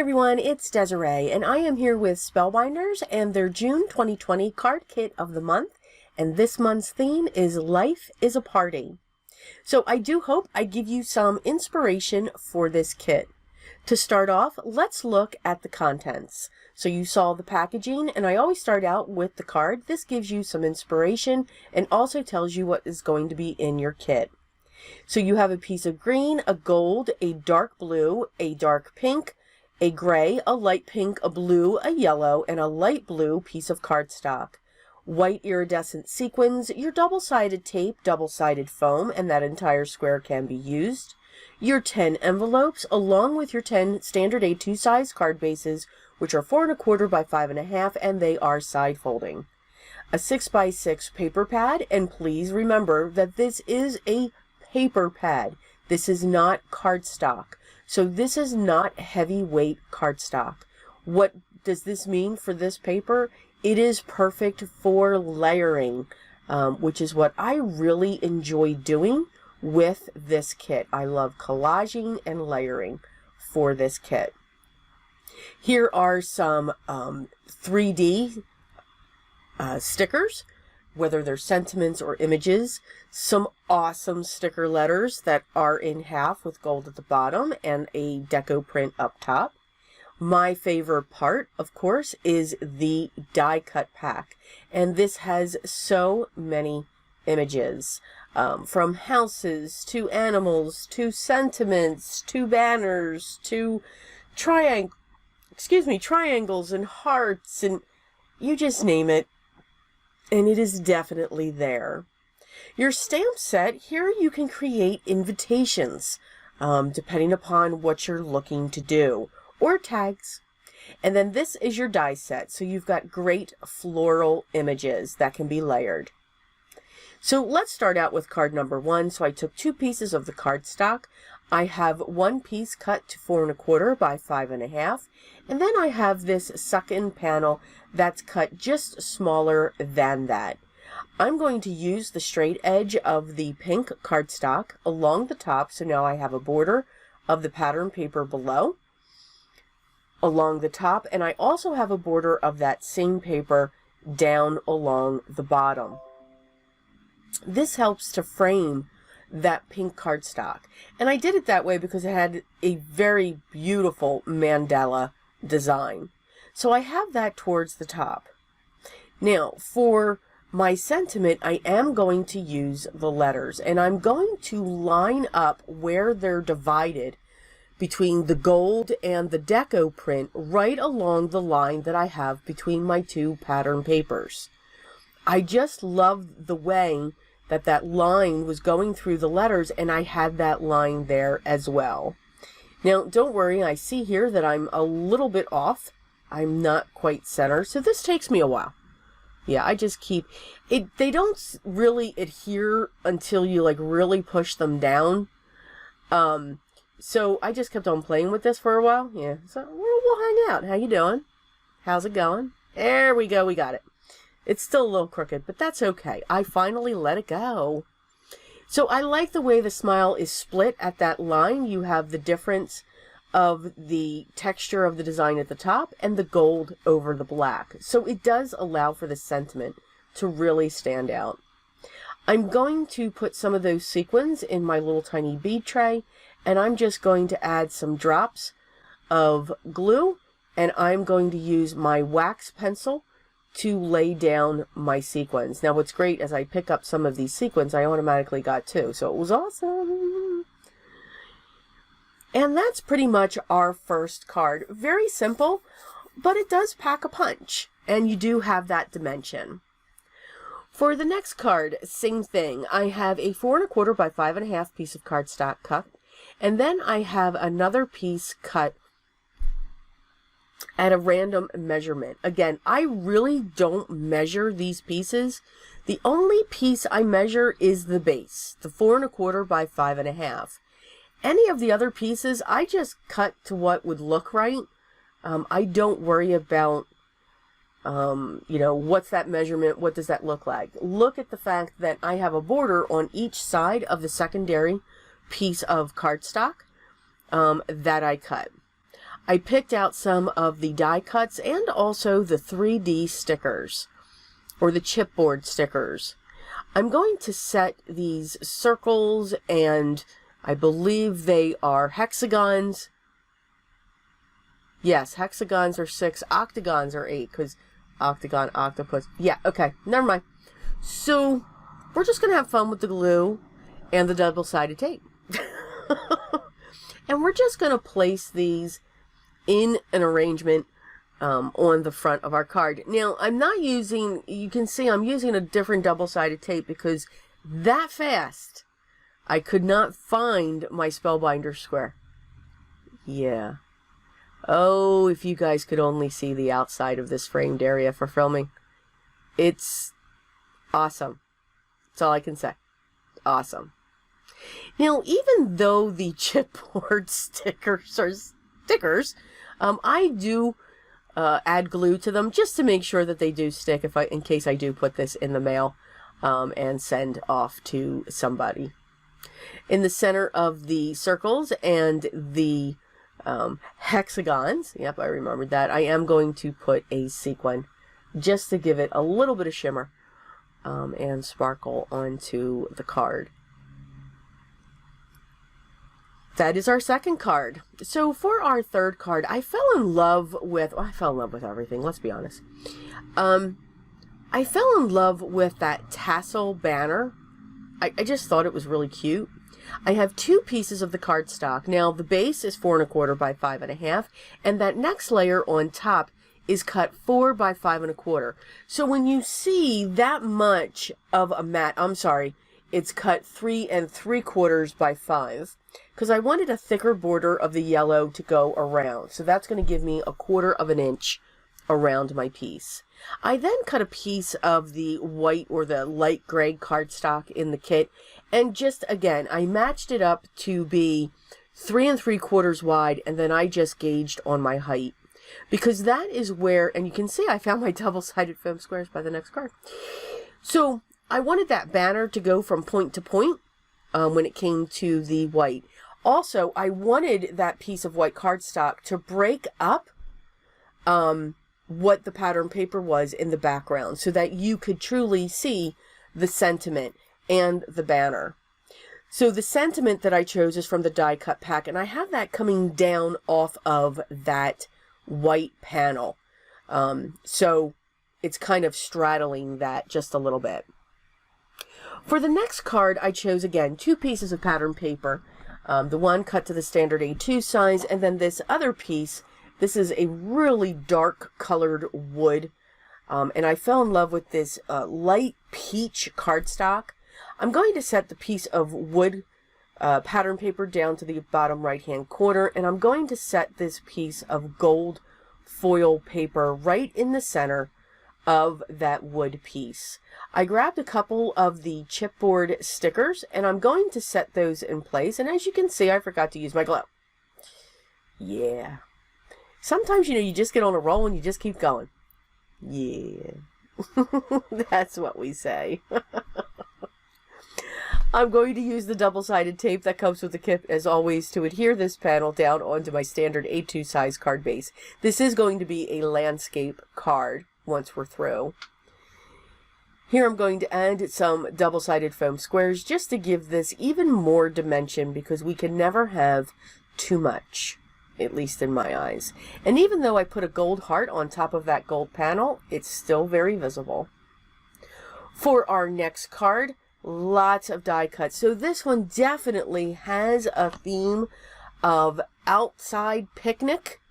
everyone, it's Desiree, and I am here with Spellbinders and their June 2020 card kit of the month, and this month's theme is Life is a Party. So I do hope I give you some inspiration for this kit. To start off, let's look at the contents. So you saw the packaging, and I always start out with the card. This gives you some inspiration and also tells you what is going to be in your kit. So you have a piece of green, a gold, a dark blue, a dark pink, a gray, a light pink, a blue, a yellow, and a light blue piece of cardstock. White iridescent sequins, your double-sided tape, double-sided foam, and that entire square can be used. Your 10 envelopes, along with your 10 standard A2 size card bases, which are 4 1/4 by 5 1/2, and they are side folding. A 6 by 6 paper pad, and please remember that this is a paper pad. This is not cardstock. So this is not heavyweight cardstock. What does this mean for this paper? It is perfect for layering, which is what I really enjoy doing with this kit. I love collaging and layering for this kit. Here are some 3D stickers, whether they're sentiments or images, some awesome sticker letters that are in half with gold at the bottom and a deco print up top. My favorite part, of course, is the die cut pack, and this has so many images, from houses to animals to sentiments to banners to triangles and hearts, and you just name it. And it is definitely there. Your stamp set, here you can create invitations, depending upon what you're looking to do, or tags. And then this is your die set, so you've got great floral images that can be layered. So let's start out with card number 1. So I took 2 pieces of the cardstock. I have 1 piece cut to 4 1/4 by 5 1/2, and then I have this second panel that's cut just smaller than that. I'm going to use the straight edge of the pink cardstock along the top, so now I have a border of the pattern paper below along the top, and I also have a border of that same paper down along the bottom. This helps to frame that pink cardstock, and I did it that way because it had a very beautiful mandala design. So I have that towards the top. Now for my sentiment, I am going to use the letters, and I'm going to line up where they're divided between the gold and the deco print right along the line that I have between my 2 pattern papers. I just love the way that that line was going through the letters, and I had that line there as well. Now don't worry, I see here that I'm a little bit off. I'm not quite center, so this takes me a while. Yeah, I just keep it. They don't really adhere until you like really push them down. So I just kept on playing with this for a while. Yeah, so we'll hang out. How you doing? How's it going? There we go. We got it. It's still a little crooked, but that's okay. I finally let it go. So I like the way the smile is split at that line. You have the difference of the texture of the design at the top and the gold over the black. So it does allow for the sentiment to really stand out. I'm going to put some of those sequins in my little tiny bead tray, and I'm just going to add some drops of glue, and I'm going to use my wax pencil to lay down my sequins. Now what's great as I pick up some of these sequins, I automatically got 2, so it was awesome. And that's pretty much our first card. Very simple, but it does pack a punch, and you do have that dimension. For the next card, same thing. I have a 4 1/4 by 5 1/2 piece of cardstock cut, and then I have another piece cut at a random measurement. Again, I really don't measure these pieces. The only piece I measure is the base, the 4 1/4 by 5 1/2. Any of the other pieces, I just cut to what would look right. I don't worry about, you know, what's that measurement? What does that look like? Look at the fact that I have a border on each side of the secondary piece of cardstock that I cut. I picked out some of the die cuts and also the 3D stickers, or the chipboard stickers. I'm going to set these circles, and I believe they are hexagons. Yes, hexagons are 6, octagons are 8, because octagon, octopus. Yeah, okay, never mind. So, we're just going to have fun with the glue and the double-sided tape. And we're just going to place these in an arrangement on the front of our card. Now, I'm not using, you can see I'm using a different double-sided tape because that fast I could not find my Spellbinder square. Yeah. Oh, if you guys could only see the outside of this framed area for filming. It's awesome. That's all I can say. Awesome. Now, even though the chipboard stickers are stickers, I do add glue to them just to make sure that they do stick in case I do put this in the mail and send off to somebody. In the center of the circles and the hexagons, yep, I remembered that, I am going to put a sequin just to give it a little bit of shimmer and sparkle onto the card. That is our second card. So for our third card, I fell in love with, well, I fell in love with everything, let's be honest. I fell in love with that tassel banner. I just thought it was really cute. I have 2 pieces of the cardstock. Now, the base is 4 1/4 by 5 1/2, and that next layer on top is cut 4 by 5 1/4. So when you see that much of a mat, I'm sorry, it's cut 3 3/4 by 5, because I wanted a thicker border of the yellow to go around. So that's going to give me 1/4 of an inch around my piece. I then cut a piece of the white or the light gray cardstock in the kit, and just again I matched it up to be 3 3/4 wide, and then I just gauged on my height, because that is where, and you can see I found my double-sided foam squares by the next card. So I wanted that banner to go from point to point when it came to the white. Also, I wanted that piece of white cardstock to break up what the pattern paper was in the background, so that you could truly see the sentiment and the banner. So the sentiment that I chose is from the die cut pack, and I have that coming down off of that white panel. So it's kind of straddling that just a little bit. For the next card, I chose, again, 2 pieces of pattern paper. The one cut to the standard A2 size, and then this other piece, this is a really dark colored wood, and I fell in love with this light peach cardstock. I'm going to set the piece of wood pattern paper down to the bottom right hand corner, and I'm going to set this piece of gold foil paper right in the center of that wood piece. I grabbed a couple of the chipboard stickers, and I'm going to set those in place, and as you can see, I forgot to use my glue. Yeah. Sometimes, you know, you just get on a roll and you just keep going. Yeah. That's what we say. I'm going to use the double-sided tape that comes with the kit, as always, to adhere this panel down onto my standard A2 size card base. This is going to be a landscape card once we're through. Here I'm going to add some double-sided foam squares just to give this even more dimension, because we can never have too much, at least in my eyes. And even though I put a gold heart on top of that gold panel, it's still very visible. For our next card, lots of die cuts. So this one definitely has a theme of outside picnic,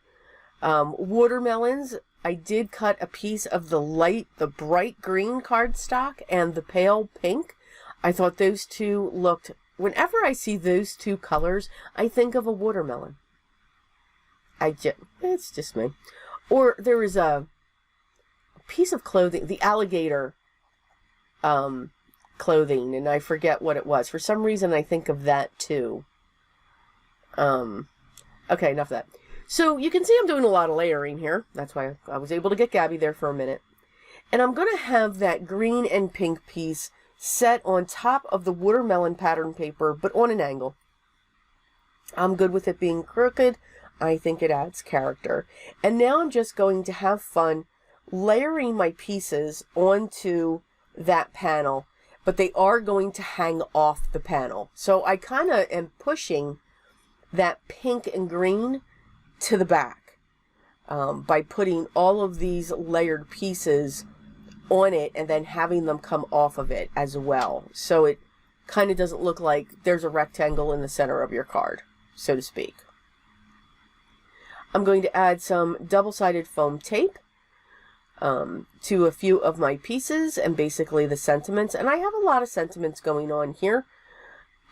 watermelons. I did cut a piece of the bright green cardstock and the pale pink. I thought those two looked, whenever I see those two colors, I think of a watermelon. It's just me. Or there is a piece of clothing, the alligator clothing, and I forget what it was. For some reason, I think of that too. Okay, enough of that. So you can see I'm doing a lot of layering here. That's why I was able to get Gabby there for a minute. And I'm going to have that green and pink piece set on top of the watermelon pattern paper, but on an angle. I'm good with it being crooked. I think it adds character. And now I'm just going to have fun layering my pieces onto that panel, but they are going to hang off the panel. So I kind of am pushing that pink and green to the back by putting all of these layered pieces on it and then having them come off of it as well. So it kind of doesn't look like there's a rectangle in the center of your card, so to speak. I'm going to add some double-sided foam tape to a few of my pieces and basically the sentiments. And I have a lot of sentiments going on here.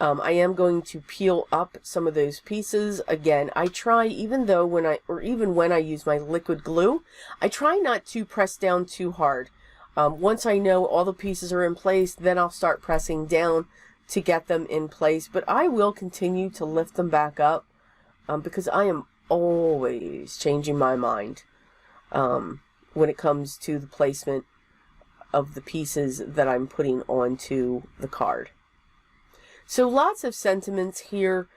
I am going to peel up some of those pieces. Again, I try, even when I use my liquid glue, I try not to press down too hard. Once I know all the pieces are in place, then I'll start pressing down to get them in place. But I will continue to lift them back up because I am always changing my mind when it comes to the placement of the pieces that I'm putting onto the card. So lots of sentiments here.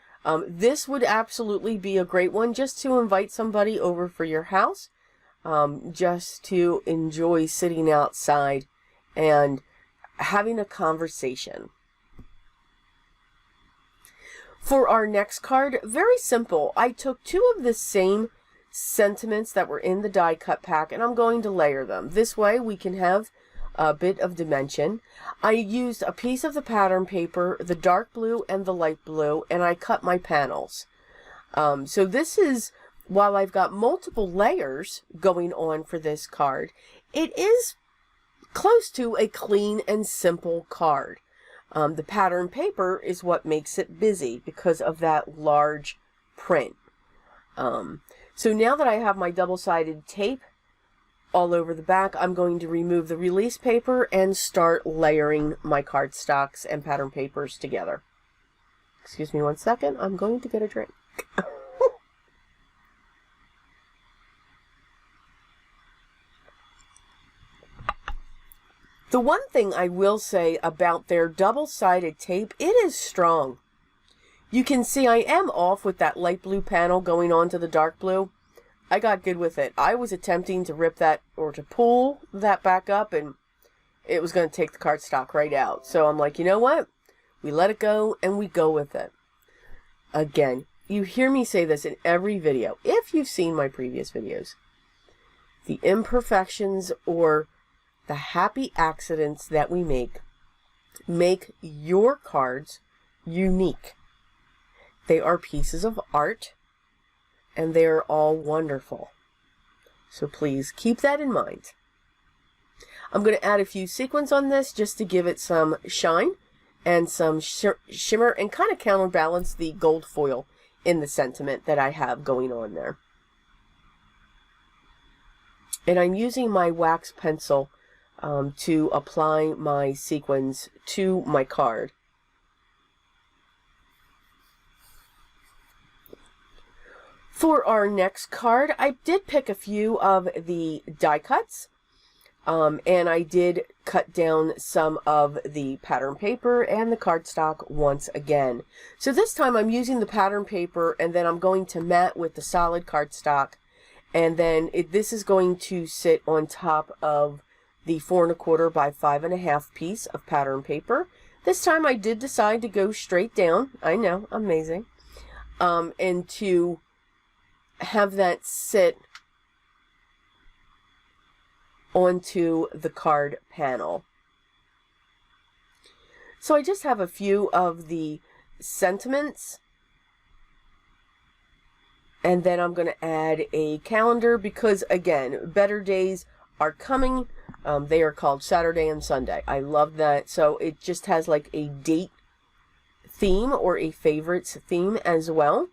This would absolutely be a great one just to invite somebody over for your house, just to enjoy sitting outside and having a conversation. For our next card, very simple. I took two of the same sentiments that were in the die cut pack and I'm going to layer them. This way we can have a bit of dimension. I used a piece of the pattern paper, the dark blue and the light blue, and I cut my panels. So this is, while I've got multiple layers going on for this card, it is close to a clean and simple card. The pattern paper is what makes it busy because of that large print. So now that I have my double-sided tape all over the back, I'm going to remove the release paper and start layering my cardstocks and pattern papers together. Excuse me one second, I'm going to get a drink. The one thing I will say about their double-sided tape, it is strong. You can see I am off with that light blue panel going on to the dark blue. I got good with it. I was attempting to rip that or to pull that back up and it was going to take the cardstock right out. So I'm like, you know what? We let it go and we go with it. Again, you hear me say this in every video. If you've seen my previous videos, the imperfections or the happy accidents that we make your cards unique. They are pieces of art and they are all wonderful. So please keep that in mind. I'm going to add a few sequins on this just to give it some shine and some shimmer and kind of counterbalance the gold foil in the sentiment that I have going on there. And I'm using my wax pencil to apply my sequins to my card. For our next card, I did pick a few of the die cuts, and I did cut down some of the pattern paper and the cardstock once again. So this time I'm using the pattern paper and then I'm going to mat with the solid cardstock, and then this is going to sit on top of the 4 1/4 by 5 1/2 piece of pattern paper. This time I did decide to go straight down. I know, amazing. And to have that sit onto the card panel. So I just have a few of the sentiments. And then I'm going to add a calendar because, again, better days are coming. They are called Saturday and Sunday. I love that. So it just has like a date theme or a favorites theme as well.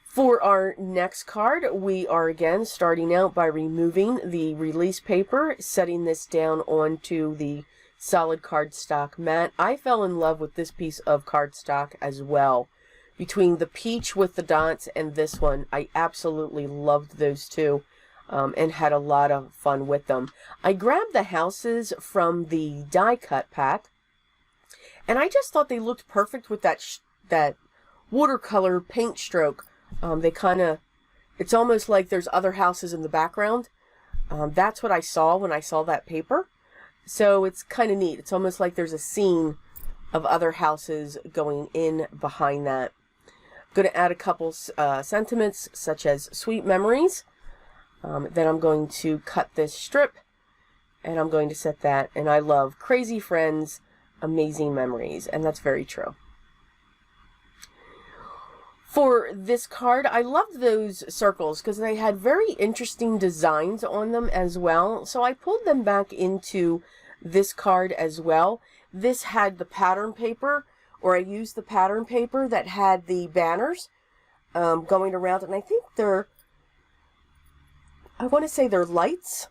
For our next card, we are again starting out by removing the release paper, setting this down onto the solid cardstock mat. I fell in love with this piece of cardstock as well. Between the peach with the dots and this one, I absolutely loved those two. And had a lot of fun with them. I grabbed the houses from the die cut pack, and I just thought they looked perfect with that watercolor paint stroke They kind of, it's almost like there's other houses in the background. That's what I saw when I saw that paper. So it's kind of neat. It's almost like there's a scene of other houses going in behind that. I'm going to add a couple sentiments such as sweet memories. Then I'm going to cut this strip and I'm going to set that. And I love crazy friends, amazing memories. And that's very true. For this card, I loved those circles because they had very interesting designs on them as well. So I pulled them back into this card as well. This had the pattern paper, or I used the pattern paper that had the banners going around. And I think I want to say they're lights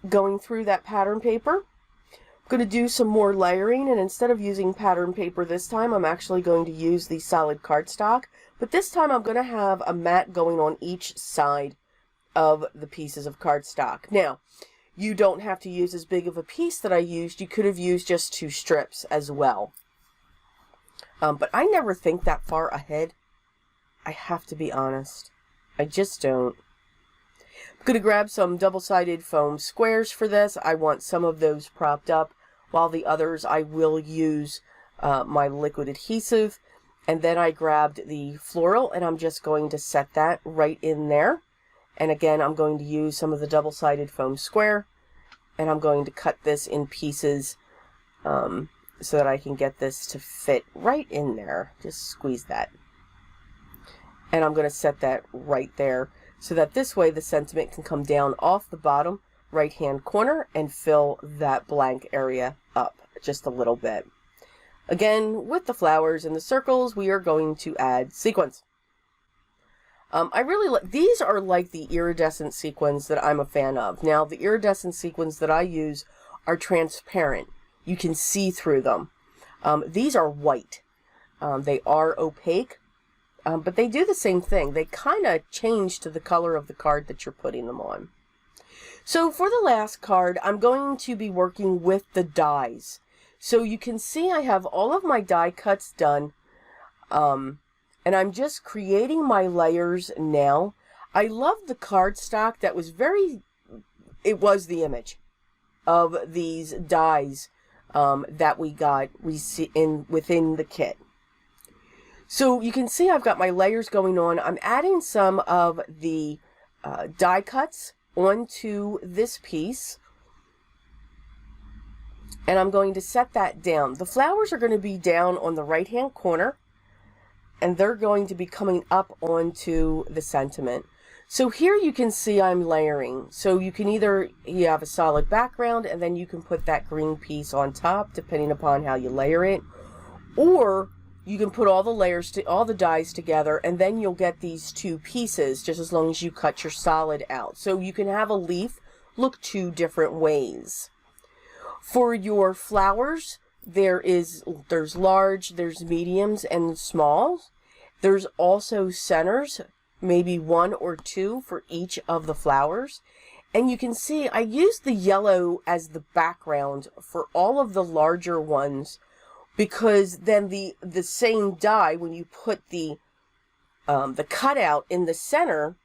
going through that pattern paper. I'm going to do some more layering, and instead of using pattern paper this time, I'm actually going to use the solid cardstock. But this time I'm going to have a mat going on each side of the pieces of cardstock. Now, you don't have to use as big of a piece that I used. You could have used just 2 strips as well. But I never think that far ahead. I have to be honest. I just don't. I'm going to grab some double-sided foam squares for this. I want some of those propped up, while the others I will use my liquid adhesive. And then I grabbed the floral, and I'm just going to set that right in there. And again, I'm going to use some of the double-sided foam square, and I'm going to cut this in pieces so that I can get this to fit right in there. Just squeeze that. And I'm going to set that right there, so that this way the sentiment can come down off the bottom right hand corner and fill that blank area up just a little bit. Again, with the flowers and the circles, we are going to add sequins. I really like, these are like the iridescent sequins that I'm a fan of. Now, the iridescent sequins that I use are transparent. You can see through them. These are white. They are opaque. But they do the same thing. They kind of change to the color of the card that you're putting them on. So for the last card, I'm going to be working with the dies. So you can see I have all of my die cuts done. And I'm just creating my layers now. I love the cardstock that was it was the image of these dies that we got within the kit. So you can see I've got my layers going on. I'm adding some of the die cuts onto this piece. And I'm going to set that down. The flowers are going to be down on the right hand corner. And they're going to be coming up onto the sentiment. So here you can see I'm layering. So you can either, you have a solid background and then you can put that green piece on top depending upon how you layer it. Or you can put all the layers, all the dies together, and then you'll get these 2 pieces just as long as you cut your solid out. So you can have a leaf look 2 different ways. For your flowers, there's large, there's mediums, and smalls. There's also centers, maybe 1 or 2 for each of the flowers. And you can see I used the yellow as the background for all of the larger ones, because then the same die, when you put the cutout in the center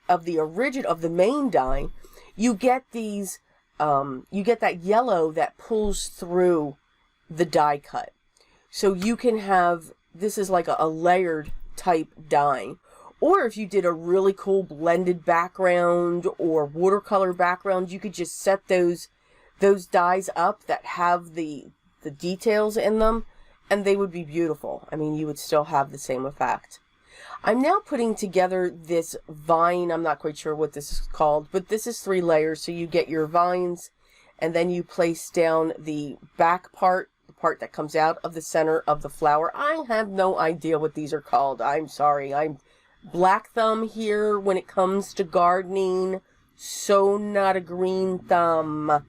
of the main die, you get these you get that yellow that pulls through the die cut. So you can have, this is like a layered type die. Or if you did a really cool blended background or watercolor background, you could just set those dies up that have the details in them, and they would be beautiful. I mean, you would still have the same effect. I'm now putting together this vine. I'm not quite sure what this is called, but this is 3 layers. So you get your vines, and then you place down the back part, the part that comes out of the center of the flower. I have no idea what these are called. I'm sorry. I'm black thumb here when it comes to gardening. So not a green thumb.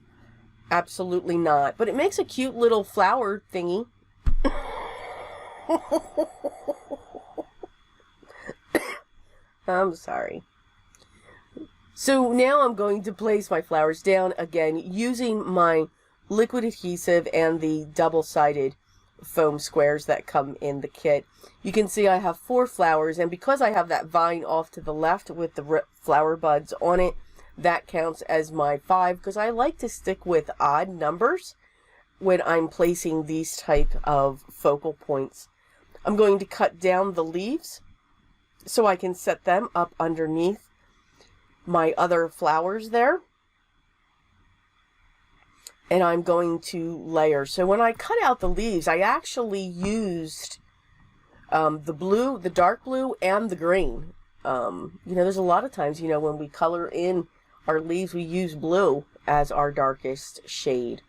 Absolutely not. But it makes a cute little flower thingy. I'm sorry. So now I'm going to place my flowers down again using my liquid adhesive and the double-sided foam squares that come in the kit. You can see I have 4 flowers, and because I have that vine off to the left with the flower buds on it, that counts as my 5, because I like to stick with odd numbers when I'm placing these type of focal points. I'm going to cut down the leaves so I can set them up underneath my other flowers there. And I'm going to layer. So when I cut out the leaves, I actually used the blue, the dark blue, and the green. You know, there's a lot of times, you know, when we color in our leaves, we use blue as our darkest shade.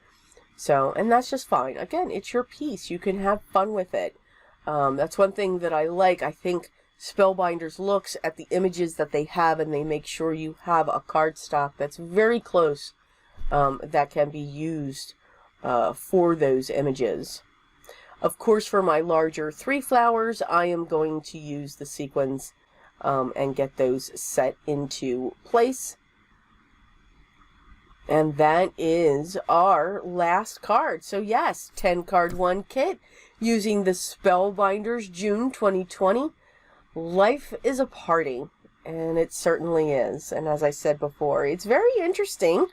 So, and that's just fine. Again, it's your piece. You can have fun with it. That's one thing that I like. I think Spellbinders looks at the images that they have, and they make sure you have a cardstock that's very close that can be used for those images. Of course, for my larger 3 flowers, I am going to use the sequins and get those set into place. And that is our last card. So yes, 10 card 1 kit using the Spellbinders June 2020. Life is a party, and it certainly is. And as I said before, it's very interesting.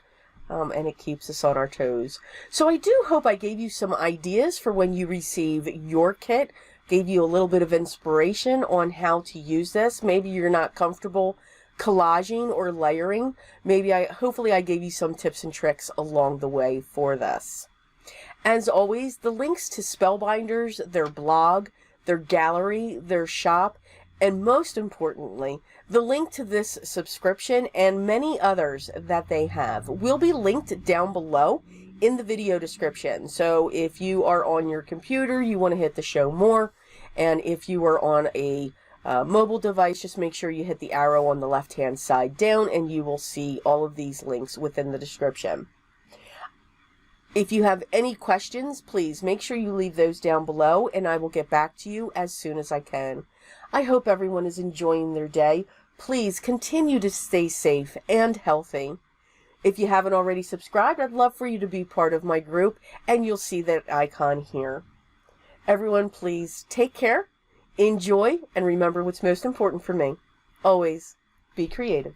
And it keeps us on our toes. So I do hope I gave you some ideas for when you receive your kit, gave you a little bit of inspiration on how to use this. Maybe you're not comfortable collaging or layering. Hopefully I gave you some tips and tricks along the way for this. As always, the links to Spellbinders, their blog, their gallery, their shop, and most importantly, the link to this subscription and many others that they have will be linked down below in the video description. So if you are on your computer, you want to hit the show more. And if you are on a mobile device, just make sure you hit the arrow on the left-hand side down, and you will see all of these links within the description. If you have any questions, please make sure you leave those down below, and I will get back to you as soon as I can. I hope everyone is enjoying their day. Please continue to stay safe and healthy. If you haven't already subscribed, I'd love for you to be part of my group, and you'll see that icon here. Everyone, please take care, enjoy, and remember what's most important for me. Always be creative.